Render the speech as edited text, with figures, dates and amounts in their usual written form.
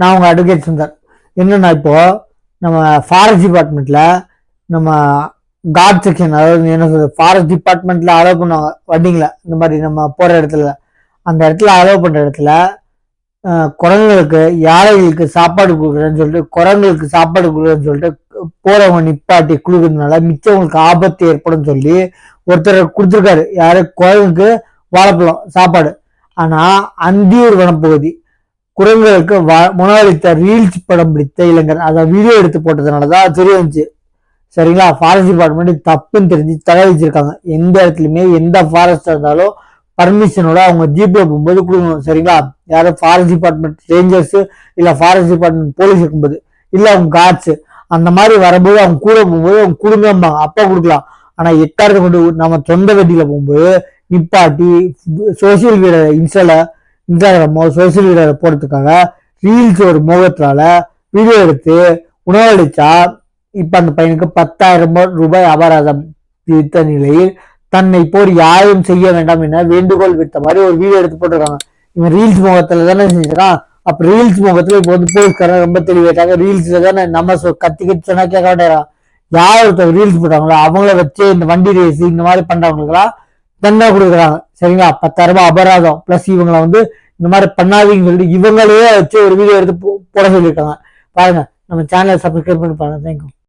நான் உங்க அட்வொகேட் சுந்தர். என்னன்னா இப்போ நம்ம ஃபாரஸ்ட் டிபார்ட்மெண்ட்ல நம்ம காட் செக்ஷன், அதாவது என்ன சொல்றது, ஃபாரஸ்ட் டிபார்ட்மெண்ட்ல அலோவ் பண்ணுவாங்க வண்டிங்கள. இந்த மாதிரி நம்ம போற இடத்துல, அந்த இடத்துல அலோவ் பண்ற இடத்துல குரங்குகளுக்கு, யானைகளுக்கு சாப்பாடு கொடுக்குறேன்னு சொல்லிட்டு, குரங்குகளுக்கு சாப்பாடு கொடுக்குறேன்னு சொல்லிட்டு போறவங்க நிப்பாட்டி கொடுக்கறதுனால மிச்சவங்களுக்கு ஆபத்து ஏற்படும் சொல்லி ஒருத்தர் கொடுத்துருக்காரு. யாரு? குரங்குக்கு வாழைப்பழம் சாப்பாடு. ஆனா அந்தியூர் வனப்பகுதி குரங்குகளுக்கு உணவளித்த ரீல்ஸ் படம் பிடித்த இளைஞர் அதை வீடியோ எடுத்து போட்டதுனாலதான் தெரிய வந்துச்சு. சரிங்களா? ஃபாரஸ்ட் டிபார்ட்மெண்ட் தப்புன்னு தெரிஞ்சு தடை வச்சிருக்காங்க. எந்த இடத்துலயுமே எந்த ஃபாரஸ்ட் இருந்தாலும் பர்மிஷனோட அவங்க ஜீப்ல போகும்போது கொடுக்கணும். சரிங்களா? யாரும் ஃபாரஸ்ட் டிபார்ட்மெண்ட் ரேஞ்சர்ஸ் இல்ல ஃபாரஸ்ட் டிபார்ட்மெண்ட் போலீஸ் இருக்கும்போது, இல்ல அவங்க கார்ட்ஸ் அந்த மாதிரி வரும்போது அவங்க கூட போகும்போது அவங்க கொடுங்கம்பாங்க, அப்பா கொடுக்கலாம். ஆனா எக்காரத்தை கொண்டு நம்ம சொந்த வண்டியில போகும்போது நிப்பாட்டி சோசியல் மீடியா இன்ஸ்டாகிராமோ சோசியல் மீடியாவில் போறதுக்காக ரீல்ஸ் ஒரு மோகத்தினால வீடியோ எடுத்து உணவளிச்சா இப்ப அந்த பையனுக்கு 10,000 ரூபாய் அபராதம் விதித்த நிலையில் தன்னை போர் யாரும் செய்ய வேண்டாம் என வேண்டுகோள் விட்ட மாதிரி ஒரு வீடியோ எடுத்து போட்டிருக்காங்க. இவன் ரீல்ஸ் முகத்துல தானே செஞ்சிருக்கான். அப்ப ரீல்ஸ் முகத்துல இப்போ வந்து போலீஸ்காரன் ரொம்ப தெளிவாயிட்டாங்க. ரீல்ஸ்ல தானே நம்ம கத்தி சொன்னா கேட்க மாட்டேறான். யார் ஒருத்தர் ரீல்ஸ் போட்டாங்களோ அவங்கள வச்சு இந்த வண்டி ரேஸ் இந்த மாதிரி பண்றவங்களுக்குலாம் தண்டனை கொடுக்குறாங்க. சரிங்களா? 10,000 ரூபாய் அபராதம் பிளஸ் இவங்களை வந்து இந்த மாதிரி பண்ணாதீங்கன்னு சொல்லிட்டு இவங்களே வச்சு ஒரு வீடியோ எடுத்து போட சொல்லியிருக்காங்க. பாருங்க, நம்ம சேனலை சப்ஸ்கிரைப் பண்ணி பாருங்க. தேங்க்யூ.